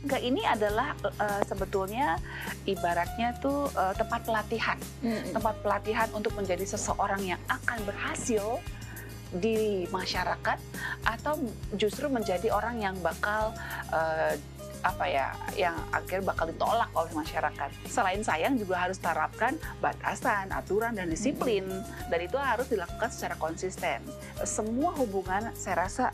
Enggak, ini adalah sebetulnya ibaratnya tuh tempat pelatihan. Tempat pelatihan untuk menjadi seseorang yang akan berhasil di masyarakat atau justru menjadi orang yang bakal yang akhirnya bakal ditolak oleh masyarakat. Selain sayang juga harus terapkan batasan, aturan, dan disiplin. Dan itu harus dilakukan secara konsisten. Semua hubungan saya rasa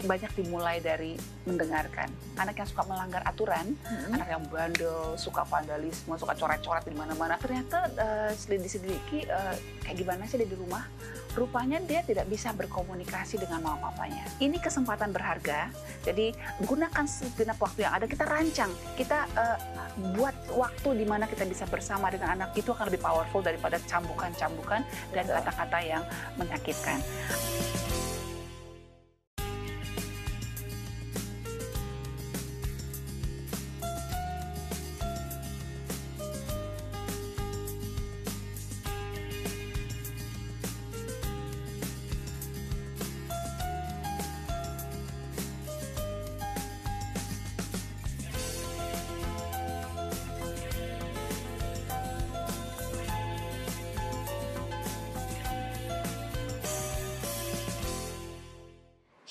banyak dimulai dari mendengarkan. Anak yang suka melanggar aturan, anak yang bandel, suka vandalisme, suka coret-coret di mana-mana. Ternyata diselidiki kayak gimana sih dia di rumah. Rupanya dia tidak bisa berkomunikasi dengan mama papanya. Ini kesempatan berharga, jadi gunakan segenap waktu yang ada, kita rancang, kita buat waktu di mana kita bisa bersama dengan anak, itu akan lebih powerful daripada cambukan-cambukan dan kata-kata yang menyakitkan.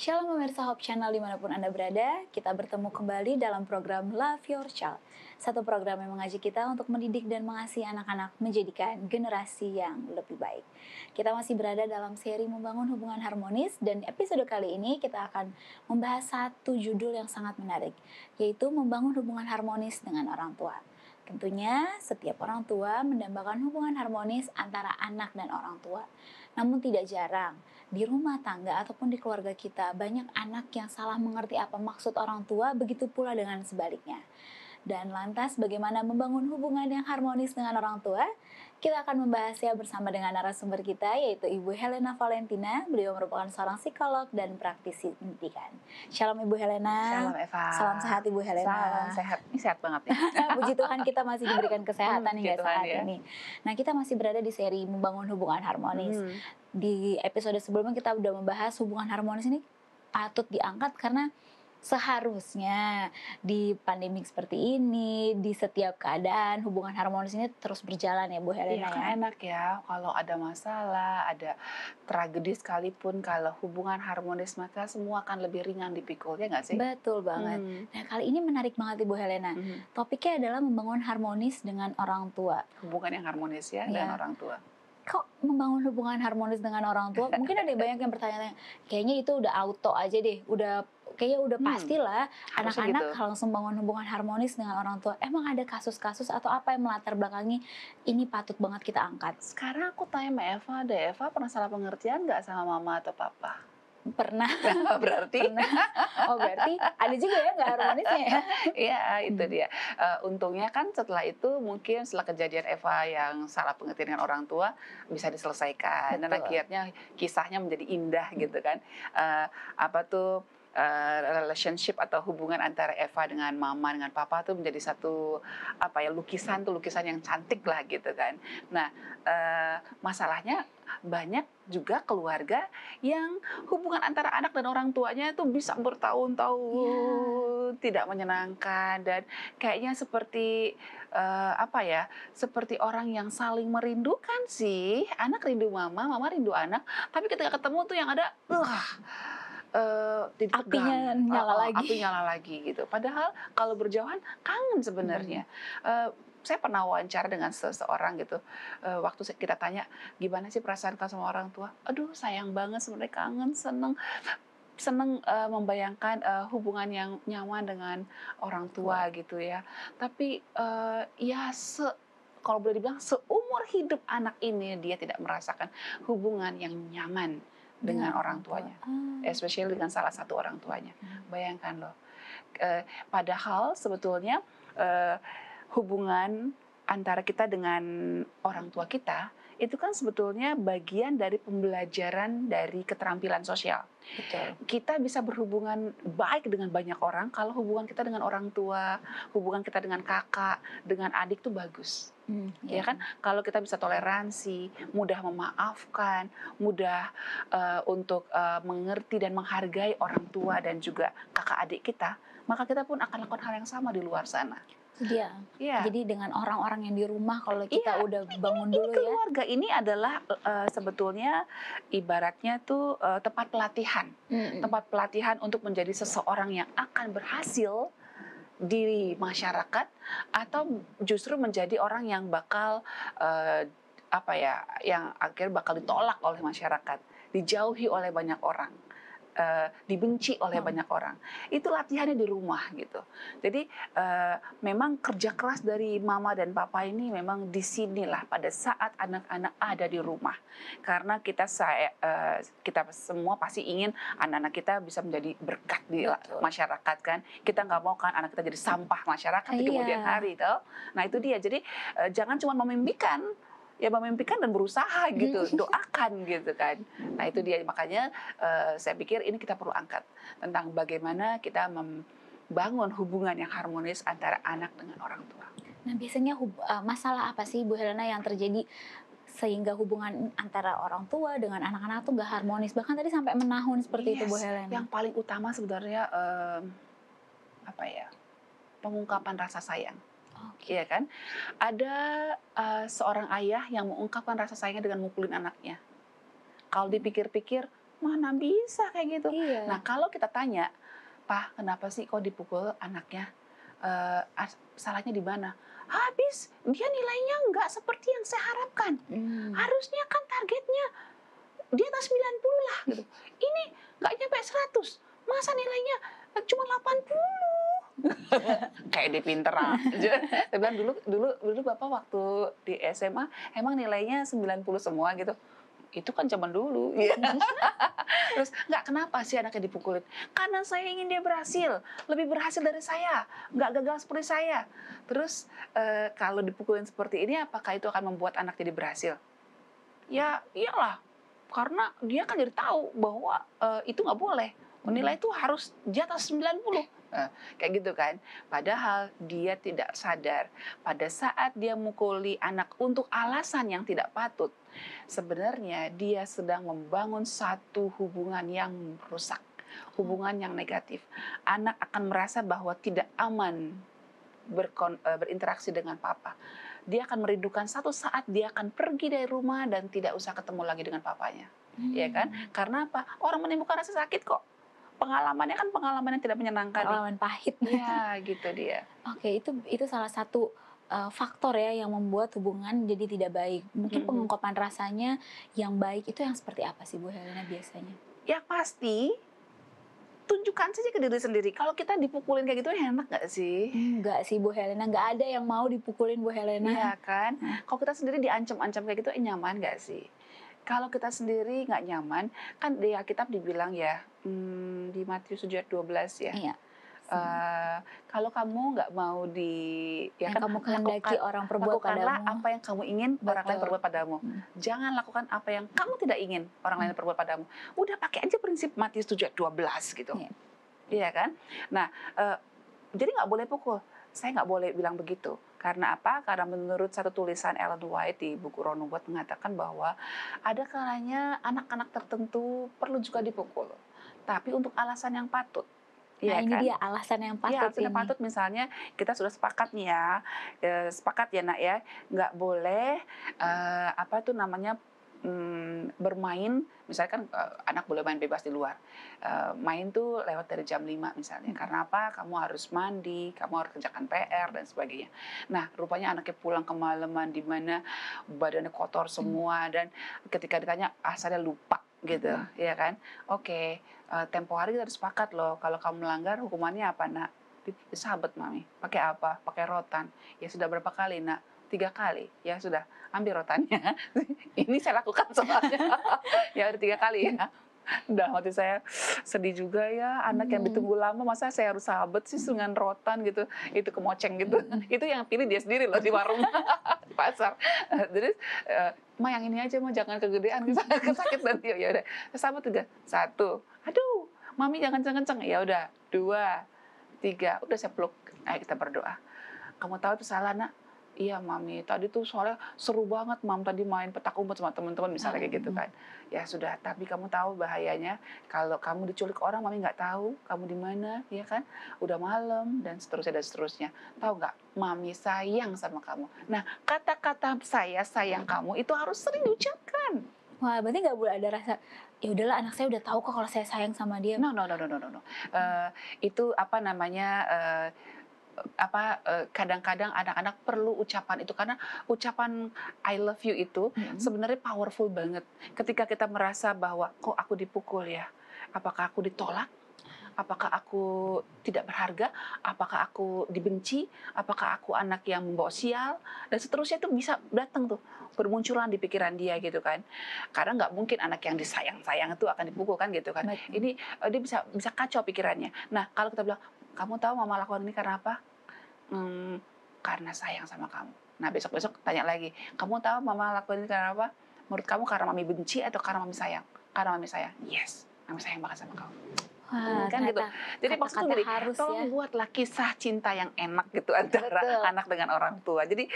Shalom pemirsa Hope Channel dimanapun Anda berada, kita bertemu kembali dalam program Love Your Child. Satu program yang mengajak kita untuk mendidik dan mengasihi anak-anak menjadikan generasi yang lebih baik. Kita masih berada dalam seri Membangun Hubungan Harmonis, dan episode kali ini kita akan membahas satu judul yang sangat menarik, yaitu Membangun Hubungan Harmonis dengan Orang Tua. Tentunya setiap orang tua mendambakan hubungan harmonis antara anak dan orang tua. Namun tidak jarang di rumah tangga ataupun di keluarga kita banyak anak yang salah mengerti apa maksud orang tua, begitu pula dengan sebaliknya. Dan lantas bagaimana membangun hubungan yang harmonis dengan orang tua? Kita akan membahasnya bersama dengan narasumber kita, yaitu Ibu Helena Valentina. Beliau merupakan seorang psikolog dan praktisi pendidikan. Shalom Ibu Helena. Shalom Eva. Salam sehat Ibu Helena. Salam sehat. Ini sehat banget ya. Puji Tuhan kita masih diberikan kesehatan hingga saat ya. ini. Nah, kita masih berada di seri Membangun Hubungan Harmonis. Di episode sebelumnya kita udah membahas hubungan harmonis ini patut diangkat karena seharusnya di pandemik seperti ini, di setiap keadaan hubungan harmonis ini terus berjalan ya Bu Helena. Iya, kan enak ya kalau ada masalah, ada tragedi sekalipun, kalau hubungan harmonis maka semua akan lebih ringan dipikul, ya nggak sih? Betul banget. Nah, kali ini menarik banget Ibu Helena. Topiknya adalah membangun harmonis dengan orang tua. Hubungan yang harmonis ya dengan orang tua. Kok membangun hubungan harmonis dengan orang tua? Mungkin ada banyak yang bertanya, kayaknya itu udah auto aja deh, kayaknya udah pastilah anak-anak gitu. Langsung bangun hubungan harmonis dengan orang tua. Emang ada kasus-kasus atau apa yang melatar belakangi ini patut banget kita angkat? Sekarang aku tanya sama Eva deh, Eva pernah salah pengertian nggak sama mama atau papa? Pernah. Berarti? Pernah. Oh, berarti ada juga ya nggak harmonisnya ya? Iya, itu dia. Untungnya kan setelah itu mungkin setelah kejadian Eva yang salah pengertian dengan orang tua bisa diselesaikan. Dan akhirnya kisahnya menjadi indah gitu kan. Relationship atau hubungan antara Eva dengan mama dengan papa tuh menjadi satu lukisan yang cantik lah gitu kan. Nah, masalahnya banyak juga keluarga yang hubungan antara anak dan orang tuanya itu bisa bertahun-tahun tidak menyenangkan, dan kayaknya seperti seperti orang yang saling merindukan sih. Anak rindu mama, mama rindu anak, tapi ketika ketemu tuh yang ada apinya nyala lagi gitu. Padahal kalau berjauhan kangen sebenarnya. Saya pernah wawancara dengan seseorang gitu. Waktu kita tanya gimana sih perasaan kamu sama orang tua? Aduh sayang banget, sebenarnya kangen, seneng membayangkan hubungan yang nyaman dengan orang tua gitu ya. Tapi kalau boleh dibilang seumur hidup anak ini dia tidak merasakan hubungan yang nyaman dengan orang tuanya, especially dengan salah satu orang tuanya. Bayangkan loh, padahal sebetulnya hubungan antara kita dengan orang tua kita itu kan sebetulnya bagian dari pembelajaran dari keterampilan sosial. Betul. Kita bisa berhubungan baik dengan banyak orang kalau hubungan kita dengan orang tua, hubungan kita dengan kakak, dengan adik tuh bagus. Ya kan, kalau kita bisa toleransi, mudah memaafkan, mudah untuk mengerti dan menghargai orang tua dan juga kakak adik kita, maka kita pun akan lakukan hal yang sama di luar sana. Iya. Jadi dengan orang-orang yang di rumah kalau kita udah bangun ini dulu keluarga ini adalah sebetulnya ibaratnya tuh tempat pelatihan, tempat pelatihan untuk menjadi seseorang yang akan berhasil di masyarakat atau justru menjadi orang yang bakal yang akhirnya bakal ditolak oleh masyarakat, dijauhi oleh banyak orang, dibenci oleh banyak orang. Itu latihannya di rumah gitu. Jadi memang kerja keras dari mama dan papa ini memang di sinilah pada saat anak-anak ada di rumah. Karena kita semua pasti ingin anak-anak kita bisa menjadi berkat di masyarakat kan. Kita nggak mau kan anak kita jadi sampah masyarakat di kemudian hari toh. Nah itu dia. Jadi jangan cuma memimpikan, ya memimpikan dan berusaha gitu, doakan gitu kan. Nah itu dia, makanya saya pikir ini kita perlu angkat tentang bagaimana kita membangun hubungan yang harmonis antara anak dengan orang tua. Nah biasanya masalah apa sih Bu Helena yang terjadi sehingga hubungan antara orang tua dengan anak-anak tuh gak harmonis, bahkan tadi sampai menahun seperti itu Bu Helena? Yang paling utama sebenarnya pengungkapan rasa sayang. Iya kan? Ada seorang ayah yang mengungkapkan rasa sayangnya dengan mukulin anaknya. Kalau dipikir-pikir, mana bisa kayak gitu. Iya. Nah kalau kita tanya, Pak, kenapa sih kok dipukul anaknya? Salahnya di mana? Habis, dia nilainya nggak seperti yang saya harapkan. Harusnya kan targetnya di atas 90 lah gitu. Ini nggak nyampe 100. Masa nilainya cuma 80? Kayak dia pinter aja. Saya bilang dulu Bapak waktu di SMA emang nilainya 90 semua gitu. Itu kan zaman dulu. Terus kenapa sih anaknya dipukulin? Karena saya ingin dia berhasil, lebih berhasil dari saya, nggak gagal seperti saya. Terus kalau dipukulin seperti ini, apakah itu akan membuat anak jadi berhasil? Ya iyalah, karena dia kan jadi tahu bahwa itu nggak boleh. Nilai itu harus di atas 90. Kayak gitu kan. Padahal dia tidak sadar pada saat dia mukuli anak untuk alasan yang tidak patut, sebenarnya dia sedang membangun satu hubungan yang rusak, hubungan yang negatif. Anak akan merasa bahwa tidak aman berinteraksi dengan papa. Dia akan merindukan satu saat dia akan pergi dari rumah dan tidak usah ketemu lagi dengan papanya. Ya kan? Karena apa? Orang menimbulkan rasa sakit kok. Pengalamannya kan pengalaman yang tidak menyenangkan. Pengalaman pahit. Ya, gitu dia. Oke, itu salah satu faktor ya yang membuat hubungan jadi tidak baik. Mungkin pengungkapan rasanya yang baik itu yang seperti apa sih Bu Helena biasanya? Ya pasti tunjukkan saja ke diri sendiri. Kalau kita dipukulin kayak gitu enak nggak sih? Enggak sih Bu Helena, nggak ada yang mau dipukulin Bu Helena. Iya kan? Kalau kita sendiri diancam-ancam kayak gitu nyaman nggak sih? Kalau kita sendiri nggak nyaman, kan di Alkitab dibilang ya, di Matius 7:12 ya. Iya. Kalau kamu nggak mau kamu kehendaki orang perbuat padamu, lakukanlah apa yang kamu ingin orang lain perbuat padamu. Jangan lakukan apa yang kamu tidak ingin orang lain perbuat padamu. Udah pakai aja prinsip Matius 7:12 gitu. Iya kan? Nah, jadi nggak boleh pukul. Saya nggak boleh bilang begitu. Karena apa? Karena menurut satu tulisan Ellen White di buku Ron Hubbard mengatakan bahwa ada kalanya anak-anak tertentu perlu juga dipukul. Tapi untuk alasan yang patut. Nah, ini dia alasan yang patut. Ya, alasan yang patut, misalnya kita sudah sepakat nih ya, sepakat ya nak ya, nggak boleh bermain, misalkan anak boleh main bebas di luar, main tuh lewat dari jam 5 misalnya, karena apa? Kamu harus mandi, kamu harus kerjakan PR dan sebagainya. Nah, rupanya anaknya pulang kemalaman di mana badannya kotor semua, dan ketika ditanya asalnya lupa gitu, ya kan? Oke, tempo hari kita sepakat loh, kalau kamu melanggar hukumannya apa nak? Disabet mami. Pakai apa? Pakai rotan. Ya sudah berapa kali nak? 3 kali. Ya sudah, ambil rotannya. Ini saya lakukan soalnya. Ya udah 3 kali ya. Dalam hati saya sedih juga ya, anak yang ditunggu lama masa saya harus sabet sih dengan rotan gitu. Itu kemoceng gitu. Itu yang pilih dia sendiri loh di warung. pasar. Terus, "Ma yang ini aja Ma, jangan kegedean, kesakit nanti." Ya udah, sama 3, 1, "Aduh, Mami jangan kenceng-kenceng." Ya udah, 2, 3, udah saya peluk. Ayo kita berdoa. "Kamu tahu itu salah Nak." "Iya Mami, tadi tuh soalnya seru banget Mam, tadi main petak umpet sama teman-teman," misalnya kayak gitu kan. "Ya sudah, tapi kamu tahu bahayanya kalau kamu diculik orang Mami nggak tahu kamu di mana, ya kan? Udah malam dan seterusnya dan seterusnya. Tahu nggak, Mami sayang sama kamu." Nah, kata-kata saya sayang kamu itu harus sering diucapkan. Wah, berarti nggak boleh ada rasa, ya udahlah anak saya udah tahu kok kalau saya sayang sama dia. No no no no no no no. Itu apa namanya, kadang-kadang anak-anak perlu ucapan itu karena ucapan I love you itu sebenarnya powerful banget. Ketika kita merasa bahwa kok aku dipukul ya, apakah aku ditolak, apakah aku tidak berharga, apakah aku dibenci, apakah aku anak yang membawa sial, dan seterusnya itu bisa datang tuh bermunculan di pikiran dia gitu kan. Karena nggak mungkin anak yang disayang-sayang itu akan dipukul kan gitu kan. Betul. Ini dia bisa kacau pikirannya. Nah kalau kita bilang, kamu tahu mama lakukan ini karena apa? Karena sayang sama kamu. Nah besok-besok tanya lagi, kamu tahu mama lakukan ini karena apa? Menurut kamu karena mami benci atau karena mami sayang? Karena mami sayang. Yes, mami sayang banget sama kamu. Wah, Kan gitu. Jadi maksudnya kata-kata gini, harus tolong ya. buatlah kisah cinta yang enak gitu antara Betul. anak dengan orang tua. Jadi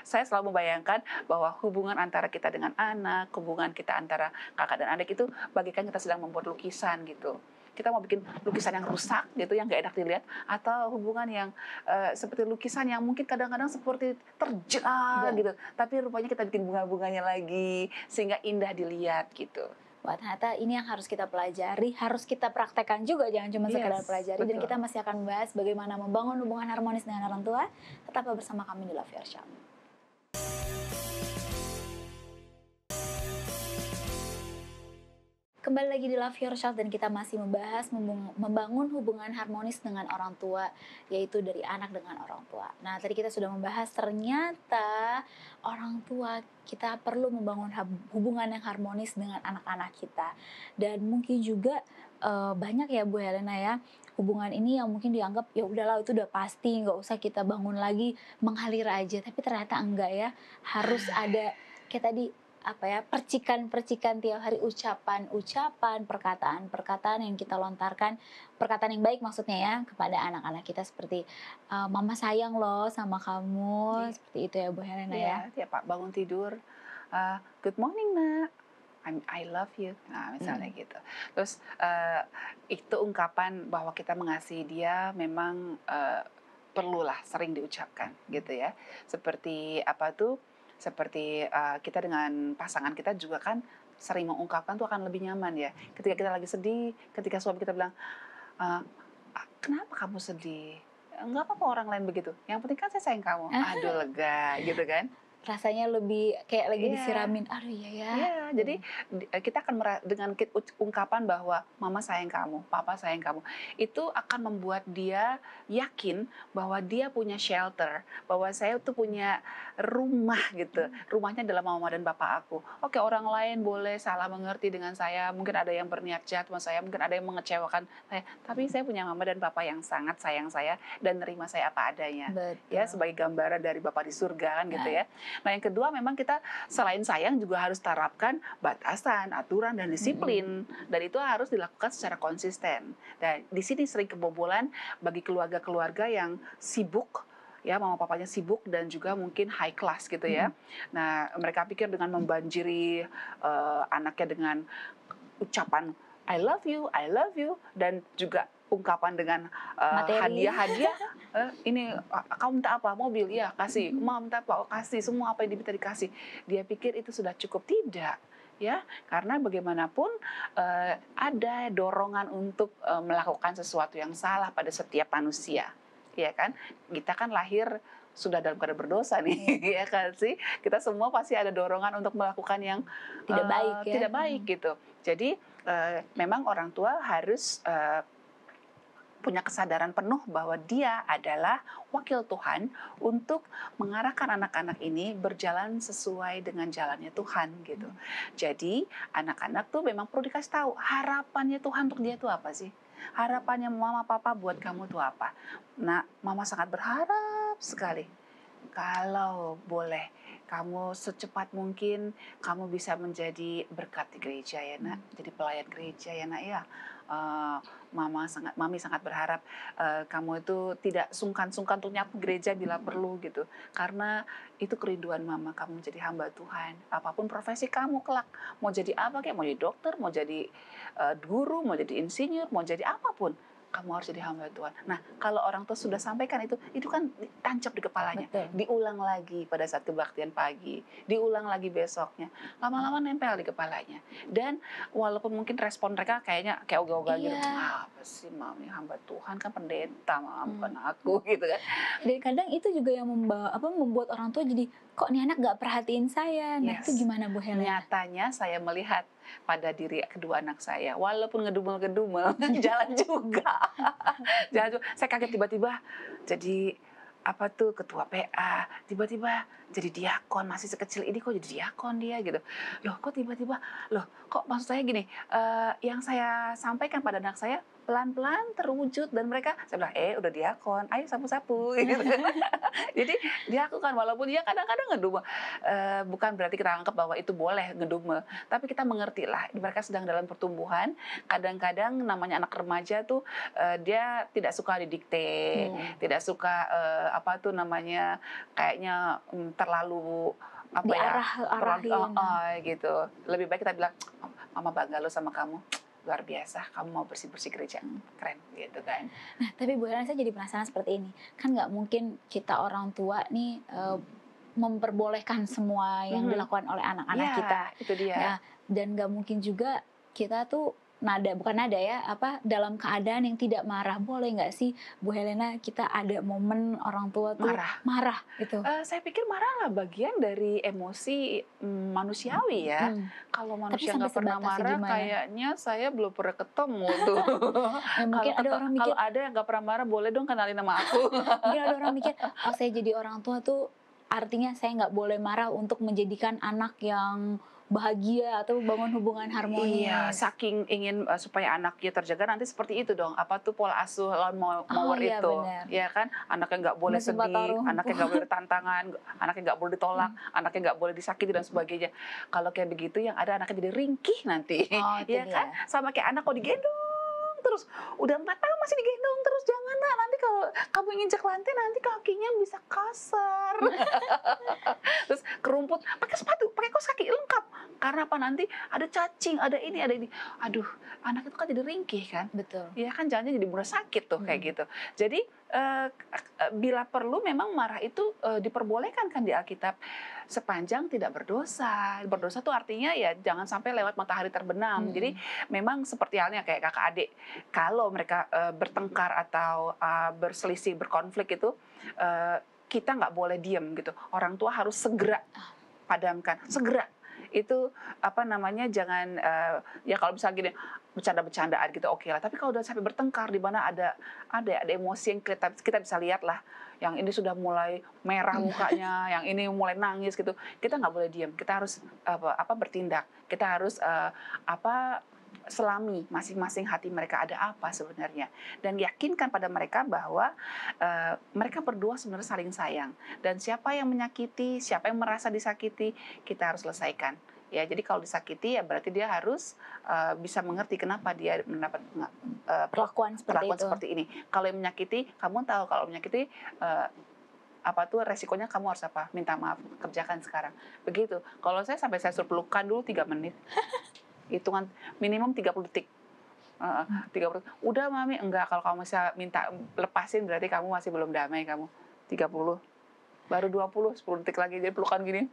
saya selalu membayangkan bahwa hubungan antara kita dengan anak, hubungan kita antara kakak dan adik itu bagaikan kita sedang membuat lukisan gitu. Kita mau bikin lukisan yang rusak gitu, yang gak enak dilihat, atau hubungan yang seperti lukisan yang mungkin kadang-kadang seperti terjal gitu, tapi rupanya kita bikin bunga-bunganya lagi sehingga indah dilihat gitu. Wah, ternyata ini yang harus kita pelajari, harus kita praktekkan juga, jangan cuma sekedar Yes, pelajari. Dan betul. kita masih akan membahas bagaimana membangun hubungan harmonis dengan orang tua. Tetaplah bersama kami di Love Your Child. Kembali lagi di Love Your Child dan kita masih membahas membangun hubungan harmonis dengan orang tua, yaitu dari anak dengan orang tua. Nah, tadi kita sudah membahas ternyata orang tua kita perlu membangun hubungan yang harmonis dengan anak-anak kita. Dan mungkin juga banyak ya Bu Helena ya, hubungan ini yang mungkin dianggap ya udahlah itu udah pasti, nggak usah kita bangun lagi, mengalir aja. Tapi ternyata enggak ya, harus ada kayak tadi apa ya, percikan-percikan tiap hari, ucapan-ucapan, perkataan-perkataan yang kita lontarkan, perkataan yang baik maksudnya ya, kepada anak-anak kita seperti mama sayang loh sama kamu, seperti itu ya Bu Helena ya. Iya, Pak bangun tidur, good morning Nak, I love you, nah misalnya gitu. Terus itu ungkapan bahwa kita mengasihi dia memang perlulah sering diucapkan gitu ya. Seperti apa tuh? Seperti kita dengan pasangan kita juga kan sering mengungkapkan tuh akan lebih nyaman ya. Ketika kita lagi sedih, ketika suami kita bilang, kenapa kamu sedih? Enggak apa-apa orang lain begitu. Yang penting kan saya sayang kamu. Aduh lega gitu kan. Rasanya lebih kayak lagi disiramin, aduh iya ya. Iya, jadi kita akan dengan ungkapan bahwa mama sayang kamu, papa sayang kamu, itu akan membuat dia yakin bahwa dia punya shelter, bahwa saya tuh punya rumah gitu, rumahnya adalah mama dan bapak aku. Oke, orang lain boleh salah mengerti dengan saya, mungkin ada yang berniat jahat sama saya, mungkin ada yang mengecewakan saya, tapi saya punya mama dan papa yang sangat sayang saya dan nerima saya apa adanya. Betul. Ya, sebagai gambaran dari Bapa di surga kan gitu ya. Nah, yang kedua memang kita selain sayang juga harus terapkan batasan, aturan, dan disiplin. Dan itu harus dilakukan secara konsisten. Dan di sini sering kebobolan bagi keluarga-keluarga yang sibuk, ya mama papanya sibuk dan juga mungkin high class gitu ya. Nah, mereka pikir dengan membanjiri anaknya dengan ucapan I love you, dan juga ungkapan dengan hadiah-hadiah. Ini kamu minta apa? Mobil, ya kasih. Mau minta apa? Kasih. Semua apa yang diminta dikasih. Dia pikir itu sudah cukup. Tidak, ya, karena bagaimanapun ada dorongan untuk melakukan sesuatu yang salah pada setiap manusia, ya kan? Kita kan lahir sudah dalam keadaan berdosa nih, ya kan sih? Kita semua pasti ada dorongan untuk melakukan yang tidak baik, ya? Tidak baik gitu. Jadi memang orang tua harus punya kesadaran penuh bahwa dia adalah wakil Tuhan untuk mengarahkan anak-anak ini berjalan sesuai dengan jalannya Tuhan gitu. Jadi anak-anak tuh memang perlu dikasih tahu harapannya Tuhan untuk dia itu apa sih? Harapannya mama papa buat kamu tuh apa? Nah, mama sangat berharap sekali Kalau boleh, kamu secepat mungkin kamu bisa menjadi berkat di gereja ya nak, jadi pelayan gereja ya nak ya. Eh, Mami sangat berharap kamu itu tidak sungkan-sungkan untuk nyapu gereja bila perlu gitu, karena itu kerinduan mama kamu menjadi hamba Tuhan. Apapun profesi kamu kelak, mau jadi apa kayak, mau jadi dokter, mau jadi guru, mau jadi insinyur, mau jadi apapun, kamu harus jadi hamba Tuhan. Nah, kalau orang tua sudah sampaikan itu kan tancap di kepalanya. Betul. Diulang lagi pada saat kebaktian pagi, diulang lagi besoknya. Lama-lama nempel di kepalanya. Dan walaupun mungkin respon mereka kayaknya kayak ogah-ogah gitu. Apa sih mami, hamba Tuhan kan pendeta, bukan aku gitu kan. Dan kadang itu juga yang membuat orang tua jadi, kok nih anak gak perhatiin saya. Nah, Yes. itu gimana Bu Helena? Nyatanya saya melihat pada diri kedua anak saya, walaupun ngedumel-ngedumel, jalan juga. Saya kaget tiba-tiba jadi apa tuh ketua PA, tiba-tiba jadi diakon, masih sekecil ini kok jadi diakon dia gitu. Loh kok tiba-tiba, loh kok maksud saya gini, yang saya sampaikan pada anak saya pelan-pelan terwujud dan mereka, saya bilang, udah diakon, ayo sapu-sapu gitu. Jadi dilakukan walaupun dia kadang-kadang ngedumel. Bukan berarti kita anggap bahwa itu boleh ngedumel, tapi kita mengerti lah mereka sedang dalam pertumbuhan. Kadang-kadang namanya anak remaja tuh dia tidak suka didikte, tidak suka kayaknya terlalu diarah-arahin gitu. Lebih baik kita bilang, mama bangga lo sama kamu, luar biasa, kamu mau bersih-bersih gereja, keren gitu kan. Nah, tapi Bu Helena, saya jadi penasaran seperti ini. Kan nggak mungkin kita orang tua nih memperbolehkan semua yang dilakukan oleh anak-anak kita. Itu dia. Ya, dan nggak mungkin juga kita tuh dalam keadaan yang tidak marah. Boleh nggak sih Bu Helena, kita ada momen orang tua tuh marah gitu? Saya pikir marah lah bagian dari emosi manusiawi ya. Kalau manusia nggak pernah marah, kayaknya saya belum pernah ketemu tuh. Mungkin ada orang mikir, kalau ada yang nggak pernah marah, boleh dong kenalin nama aku. Mungkin ada orang mikir, oh saya jadi orang tua tuh artinya saya nggak boleh marah untuk menjadikan anak yang bahagia atau bangun hubungan harmonis. Iya, saking ingin supaya anaknya terjaga, nanti seperti itu dong. Apa tuh pola asuh lawan mawar iya, itu, benar. ya kan? Anaknya nggak boleh sedih, anaknya nggak boleh tantangan, anaknya nggak boleh ditolak, anaknya nggak boleh disakiti dan sebagainya. Kalau kayak begitu, yang ada anaknya jadi ringkih nanti, ya kan? Sama kayak anak kok digendong terus, udah 4 tahun masih digendong terus, jangan lah, nanti kalau kamu nginjek lantai nanti kakinya bisa kasar. Terus kerumput, pakai sepatu, pakai kaos kaki lengkap. Karena apa, nanti ada cacing, ada ini. Aduh, anak itu kan jadi ringkih kan. Betul. Ya kan, jalannya jadi mudah sakit tuh kayak gitu. Jadi bila perlu memang marah itu diperbolehkan kan di Alkitab, sepanjang tidak berdosa. Berdosa tuh artinya ya jangan sampai lewat matahari terbenam. Jadi memang seperti halnya kayak kakak adik, kalau mereka bertengkar atau berselisih, berkonflik itu, kita nggak boleh diem gitu. Orang tua harus segera padamkan, segera. Itu jangan ya kalau misalnya gini bercanda-bercandaan gitu oke lah, tapi kalau udah sampai bertengkar di mana ada emosi yang kita bisa lihat lah, yang ini sudah mulai merah mukanya, yang ini mulai nangis gitu, kita nggak boleh diam, kita harus bertindak, kita harus selami masing-masing hati mereka ada apa sebenarnya, dan yakinkan pada mereka bahwa mereka berdua sebenarnya saling sayang, dan siapa yang menyakiti, siapa yang merasa disakiti, kita harus selesaikan. Ya, jadi kalau disakiti ya berarti dia harus bisa mengerti kenapa dia mendapat perlakuan seperti ini. Kalau yang menyakiti, kamu tahu kalau menyakiti resikonya, kamu harus minta maaf, kerjakan sekarang. Begitu. Kalau saya sampai saya suruh pelukan dulu 3 menit. Hitungan minimum 30 detik. 30 detik. Udah mami, enggak, kalau kamu bisa minta lepasin berarti kamu masih belum damai kamu. 30. Baru 20, 10 detik lagi jadi pelukan gini.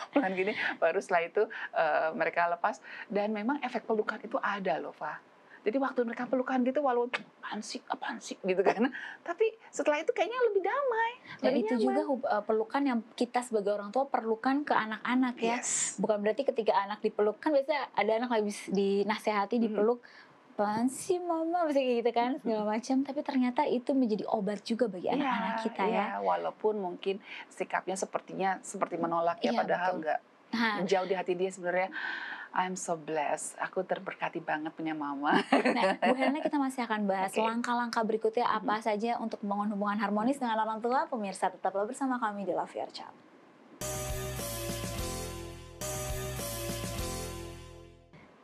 Pelukan gini, baru setelah itu mereka lepas, dan memang efek pelukan itu ada loh, Fa. Jadi waktu mereka pelukan gitu, walaupun apaan sih gitu kan, tapi setelah itu kayaknya lebih damai. Dan itu nyaman. Juga pelukan yang kita sebagai orang tua perlukan ke anak-anak ya. Yes. Bukan berarti ketika anak dipeluk, kan biasanya ada anak habis dinasehati dipeluk, apaan sih mama, misalnya kayak gitu kan, segala macam. Tapi ternyata itu menjadi obat juga bagi anak-anak kita ya. Walaupun mungkin sikapnya seperti menolak ya, padahal enggak. Jauh di hati dia sebenarnya, I'm so blessed. Aku terberkati banget punya mama. Nah, Bu Helena, kita masih akan bahas Oke. langkah-langkah berikutnya apa saja untuk membangun hubungan harmonis dengan orang tua. Pemirsa, tetaplah bersama kami di Love Your Child.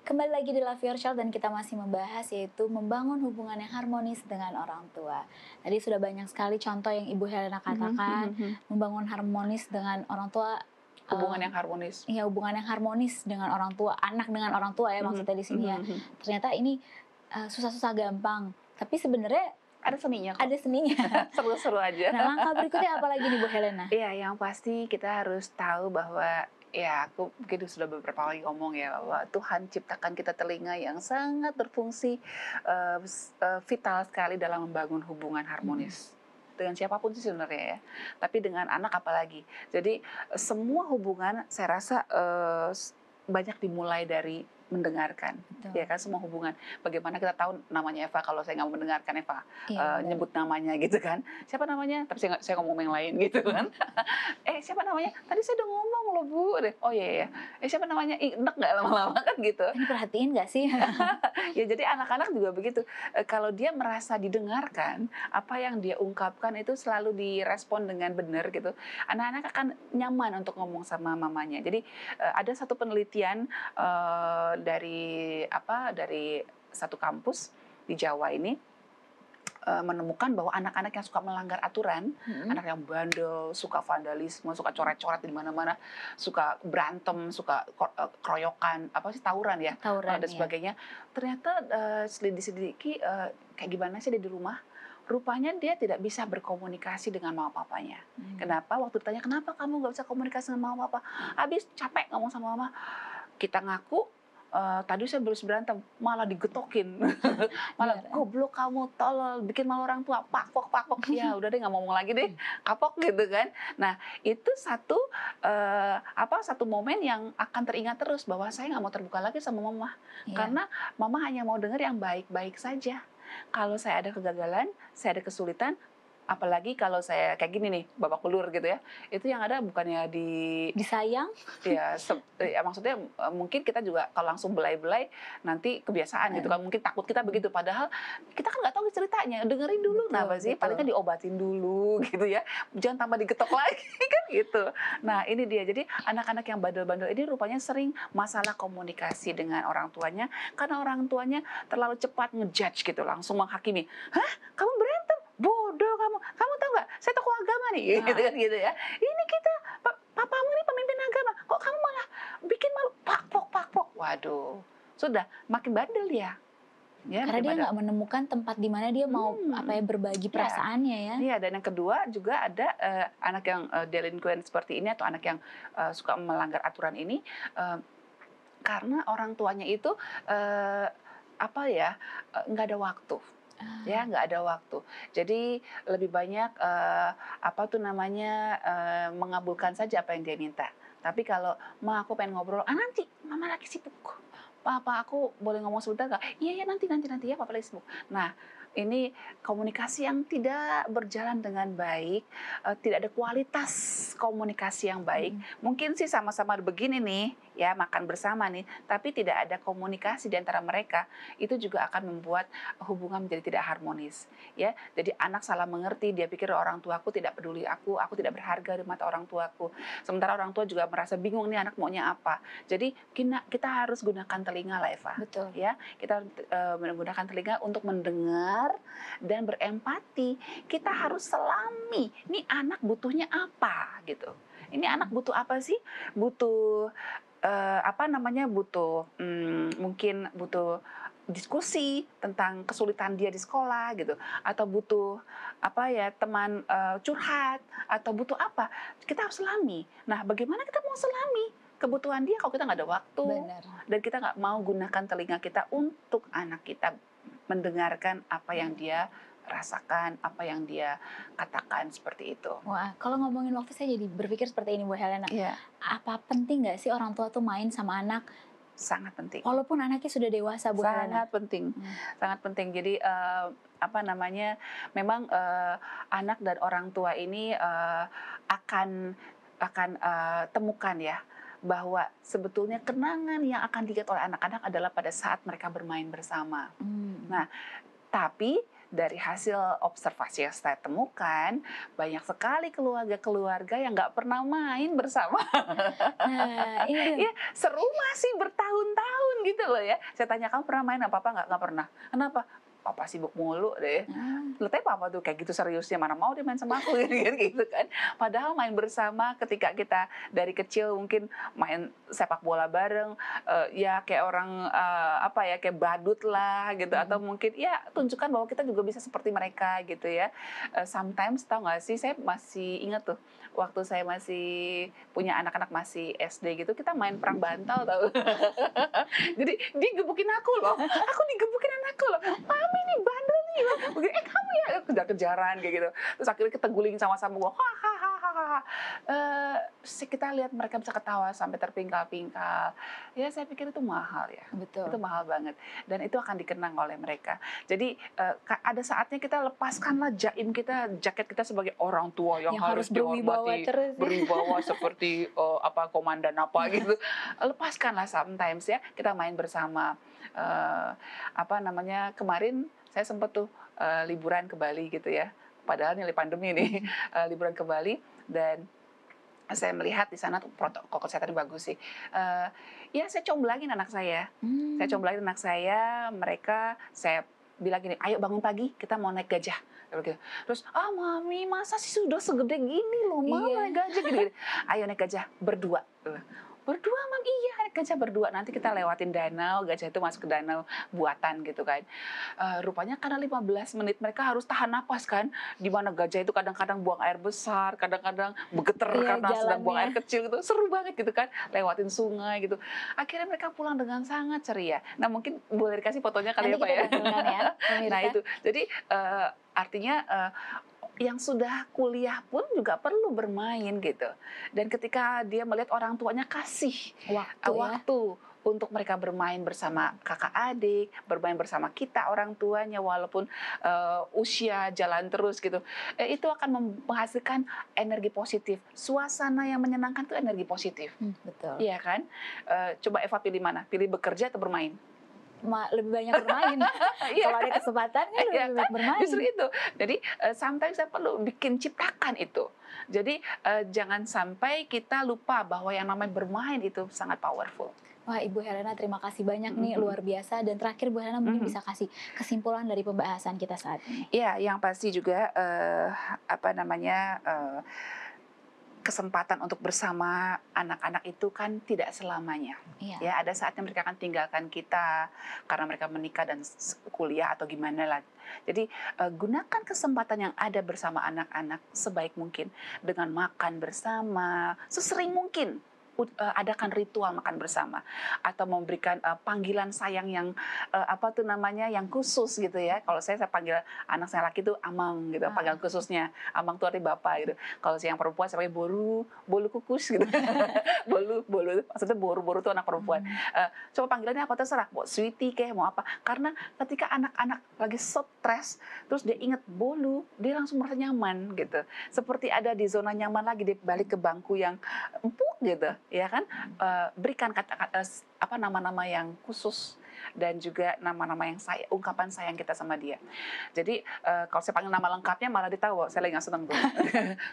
Kembali lagi di Love Your Child dan kita masih membahas yaitu membangun hubungan yang harmonis dengan orang tua. Tadi sudah banyak sekali contoh yang Ibu Helena katakan, membangun harmonis dengan orang tua. Hubungan yang harmonis. Iya, hubungan yang harmonis dengan orang tua, anak dengan orang tua ya maksudnya di sini ya. Ternyata ini susah-susah gampang, tapi sebenarnya Ada seninya kok. ada seninya. Seru-seru aja. Nah, langkah berikutnya apa lagi nih Bu Helena? Iya, yang pasti kita harus tahu bahwa ya aku mungkin sudah beberapa kali ngomong ya bahwa Tuhan ciptakan kita telinga yang sangat berfungsi vital sekali dalam membangun hubungan harmonis. Dengan siapapun sih sebenarnya ya, tapi dengan anak apalagi. Jadi semua hubungan saya rasa banyak dimulai dari mendengarkan. Betul. Ya kan, semua hubungan. Bagaimana kita tahu namanya Eva kalau saya nggak mau mendengarkan Eva, Iya, nyebut namanya gitu kan. Siapa namanya? Tapi saya ngomong yang lain gitu kan. Siapa namanya? Tadi saya udah ngomong loh Bu. Oh iya ya. Siapa namanya? Enak nggak lama-lama kan gitu. Ini perhatiin nggak sih? Ya jadi anak-anak juga begitu. Kalau dia merasa didengarkan, apa yang dia ungkapkan itu selalu direspon dengan benar gitu. Anak-anak akan nyaman untuk ngomong sama mamanya. Jadi ada satu penelitian dari satu kampus di Jawa ini menemukan bahwa anak-anak yang suka melanggar aturan, anak yang bandel, suka vandalisme, suka coret-coret di mana-mana, suka berantem, suka keroyokan, tawuran ya, Tawuran, dan sebagainya. Ternyata selidiki kayak gimana sih dia di rumah? Rupanya dia tidak bisa berkomunikasi dengan mama papanya. Kenapa? Waktu ditanya, kenapa kamu nggak bisa komunikasi dengan mama papa? Habis capek ngomong sama mama. Kita ngaku, tadi saya belum berantem, malah digetokin. Malah, goblok kamu, tolol, bikin malu orang tua, pakpok. Ya udah deh, nggak ngomong lagi deh, kapok gitu kan. Nah, itu satu momen yang akan teringat terus, bahwa saya nggak mau terbuka lagi sama mama. Karena mama hanya mau dengar yang baik-baik saja. Kalau saya ada kegagalan, saya ada kesulitan, apalagi kalau saya kayak gini nih, babak belur gitu ya, itu yang ada bukannya disayang, ya maksudnya mungkin kita juga kalau langsung belai-belai nanti kebiasaan gitu kan, mungkin takut kita begitu, padahal kita kan nggak tahu ceritanya, dengerin dulu, kenapa sih, paling kan diobatin dulu gitu ya, jangan tambah digetok lagi kan gitu. Nah ini dia, jadi anak-anak yang bandel-bandel ini rupanya sering masalah komunikasi dengan orang tuanya, karena orang tuanya terlalu cepat ngejudge gitu, langsung menghakimi, hah kamu berantem? Bodoh kamu tahu nggak? Saya tokoh agama nih, gitu ya. Ini kita, papamu ini pemimpin agama, kok kamu malah bikin malu, pakpok. Waduh, sudah makin bandel dia. Ya, karena dia nggak menemukan tempat di mana dia mau berbagi perasaannya ya. Iya, dan yang kedua juga ada anak yang delinquent seperti ini, atau anak yang suka melanggar aturan ini, karena orang tuanya itu nggak ada waktu. Ya, nggak ada waktu. Jadi lebih banyak mengabulkan saja apa yang dia minta. Tapi kalau Ma aku pengen ngobrol, nanti Mama lagi sibuk. Papa aku boleh ngomong sebentar nggak? Iya nanti ya Papa lagi sibuk. Nah ini komunikasi yang tidak berjalan dengan baik, tidak ada kualitas komunikasi yang baik. Mungkin sih sama-sama begini nih, ya makan bersama nih, tapi tidak ada komunikasi di antara mereka, itu juga akan membuat hubungan menjadi tidak harmonis. Ya, jadi anak salah mengerti, dia pikir orang tuaku tidak peduli aku tidak berharga di mata orang tuaku. Sementara orang tua juga merasa bingung nih anak maunya apa. Jadi kita harus gunakan telinga lah Eva. Betul. Ya, kita menggunakan telinga untuk mendengar dan berempati. Kita harus selami, ini anak butuhnya apa gitu. Ini anak butuh apa sih? Butuh mungkin butuh diskusi tentang kesulitan dia di sekolah gitu, atau butuh teman curhat, atau butuh apa, kita harus selami. Nah bagaimana kita mau selami kebutuhan dia kalau kita nggak ada waktu? Benar. Dan kita nggak mau gunakan telinga kita untuk anak kita mendengarkan apa yang dia rasakan, apa yang dia katakan, seperti itu. Wah, kalau ngomongin waktu saya jadi berpikir seperti ini Bu Helena. Iya. Apa penting nggak sih orang tua tuh main sama anak? Sangat penting. Walaupun anaknya sudah dewasa Bu Helena. Sangat penting, sangat penting. Jadi memang anak dan orang tua ini akan temukan ya bahwa sebetulnya kenangan yang akan diingat oleh anak-anak adalah pada saat mereka bermain bersama. Nah, tapi dari hasil observasi yang saya temukan, banyak sekali keluarga-keluarga yang nggak pernah main bersama. Nah, Ya, serumah sih bertahun-tahun gitu loh ya. Saya tanya, kamu pernah main apa? Papa nggak pernah. Kenapa? Papa sibuk mulu deh. Letih papa tuh kayak gitu seriusnya, mana mau dia main sama aku gitu kan. Padahal main bersama ketika kita dari kecil mungkin main sepak bola bareng, ya kayak orang apa ya, kayak badut lah gitu, atau mungkin ya tunjukkan bahwa kita juga bisa seperti mereka gitu ya. Sometimes tau gak sih, saya masih ingat tuh waktu saya masih punya anak-anak masih SD gitu, kita main perang bantal tau. Jadi dia gebukin aku loh, aku digebukin anakku loh, mami nih bandel nih, kamu ya, kejar-kejaran kayak gitu. Terus akhirnya kita guling sama-sama, gua hahaha. Kita lihat mereka bisa ketawa sampai terpingkal-pingkal. Ya saya pikir itu mahal ya. betul. Itu mahal banget. Dan itu akan dikenang oleh mereka. Jadi ada saatnya kita lepaskanlah jaket kita sebagai orang tua yang harus berwibawa dihormati, terus. berwibawa seperti apa komandan apa gitu. Lepaskanlah sometimes ya, kita main bersama. Apa namanya, kemarin saya sempat tuh liburan ke Bali gitu ya. Padahal nilai pandemi nih, liburan ke Bali, dan saya melihat di sana tuh protokol kesehatannya bagus sih. Ya saya comblangin anak saya. Saya comblangin anak saya, saya bilang gini, ayo bangun pagi, kita mau naik gajah. Terus, mami masa sih sudah segede gini loh, mau naik gajah gini. Ayo naik gajah berdua. Berdua, Mam? Iya, naik gajah berdua. Nanti kita lewatin danau, gajah itu masuk ke danau buatan gitu kan. Rupanya karena 15 menit mereka harus tahan napas kan. Di mana gajah itu kadang-kadang buang air besar, kadang-kadang begeter karena sedang buang air kecil gitu. Seru banget gitu kan, lewatin sungai gitu. Akhirnya mereka pulang dengan sangat ceria. Nah, mungkin boleh dikasih fotonya kali ya, Pak ya. Nah, itu. Jadi artinya yang sudah kuliah pun juga perlu bermain gitu. Dan ketika dia melihat orang tuanya kasih waktu untuk mereka bermain bersama kakak adik, bermain bersama kita orang tuanya, walaupun usia jalan terus gitu, itu akan menghasilkan energi positif. Suasana yang menyenangkan itu energi positif. Betul. Iya kan? Coba Eva pilih mana? Pilih bekerja atau bermain? Lebih banyak bermain. Kalau ada kesempatan kan lebih banyak bermain. Justru itu. Jadi sometimes saya perlu ciptakan itu. Jadi jangan sampai kita lupa bahwa yang namanya bermain itu sangat powerful. Wah, Ibu Helena, terima kasih banyak nih, luar biasa. Dan terakhir Bu Helena mungkin bisa kasih kesimpulan dari pembahasan kita saat ini. Iya, yang pasti juga kesempatan untuk bersama anak-anak itu kan tidak selamanya. Ya, ada saatnya mereka akan tinggalkan kita karena mereka menikah dan kuliah atau gimana lah. Jadi gunakan kesempatan yang ada bersama anak-anak sebaik mungkin dengan makan bersama, sesering mungkin. Adakan ritual makan bersama atau memberikan panggilan sayang yang yang khusus gitu ya. Kalau saya panggil anak saya laki itu Amang gitu, panggilan khususnya. Amang tuh artinya bapak gitu. Kalau yang perempuan saya panggil bolu kukus gitu. bolu maksudnya boru tuh anak perempuan. Coba panggilannya apa terserah, mau sweetie kayak mau apa. Karena ketika anak-anak lagi stres terus dia ingat bolu, dia langsung merasa nyaman gitu. Seperti ada di zona nyaman lagi, dia balik ke bangku yang empuk gitu. Ya kan, berikan nama-nama yang khusus dan juga nama-nama yang ungkapan sayang kita sama dia. Jadi kalau saya panggil nama lengkapnya malah dia tahu saya lagi nggak seneng tuh.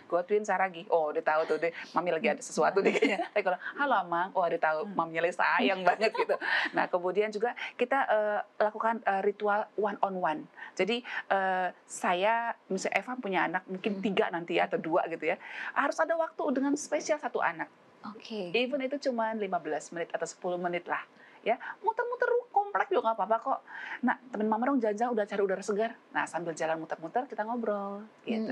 Godwin Saragi, dia tahu tuh deh, mami lagi ada sesuatu deh kayaknya. Tapi kalau halo Mang, dia tahu maminya lagi sayang banget gitu. Nah kemudian juga kita lakukan ritual one on one. Jadi saya misalnya Eva punya anak mungkin 3 nanti atau 2 gitu ya, harus ada waktu dengan spesial satu anak. Even itu cuma 15 menit atau 10 menit lah. Ya, muter-muter komplek juga nggak apa-apa kok. Nah, temen mama dong jalan-jalan udah cari udara segar. Nah, sambil jalan muter-muter kita ngobrol gitu.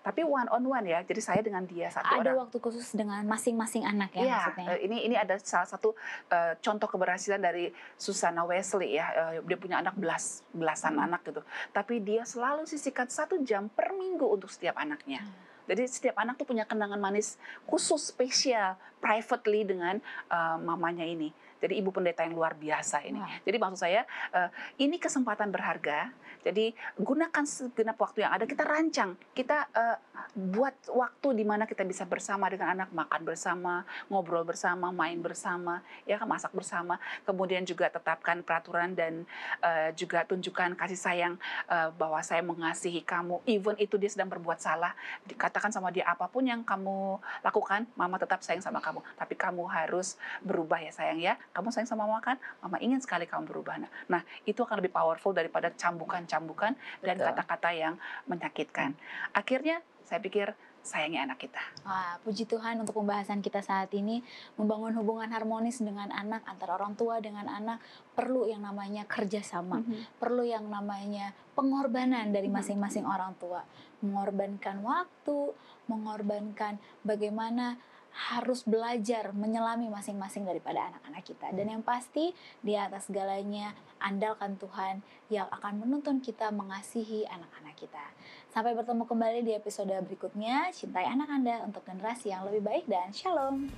Tapi one on one ya. Jadi saya dengan dia satu orang. Ada waktu khusus dengan masing-masing anak ya maksudnya. Ini ada salah satu contoh keberhasilan dari Susana Wesley ya. Dia punya anak belasan anak gitu. Tapi dia selalu sisihkan 1 jam per minggu untuk setiap anaknya. Jadi setiap anak tuh punya kenangan manis khusus, spesial, privately dengan mamanya ini. Jadi ibu pendeta yang luar biasa ini. Wah. Jadi maksud saya ini kesempatan berharga. Jadi gunakan segenap waktu yang ada, kita rancang, kita buat waktu di mana kita bisa bersama dengan anak, makan bersama, ngobrol bersama, main bersama, ya kan, masak bersama. Kemudian juga tetapkan peraturan dan juga tunjukkan kasih sayang, bahwa saya mengasihi kamu, even itu dia sedang berbuat salah. Dikatakan sama dia, apapun yang kamu lakukan, mama tetap sayang sama kamu. Tapi kamu harus berubah ya sayang ya. Kamu sayang sama mama kan? Mama ingin sekali kamu berubah. Nah, itu akan lebih powerful daripada cambukan-cambukan dan Betul. kata-kata yang menyakitkan. Akhirnya saya pikir sayangi anak kita. Wah, puji Tuhan untuk pembahasan kita saat ini. Membangun hubungan harmonis dengan anak, antara orang tua dengan anak, perlu yang namanya kerjasama. Perlu yang namanya pengorbanan dari masing-masing orang tua. Mengorbankan waktu, mengorbankan bagaimana harus belajar menyelami masing-masing daripada anak-anak kita. Dan yang pasti, di atas segalanya, andalkan Tuhan yang akan menuntun kita mengasihi anak-anak kita. Sampai bertemu kembali di episode berikutnya. Cintai anak Anda untuk generasi yang lebih baik, dan shalom.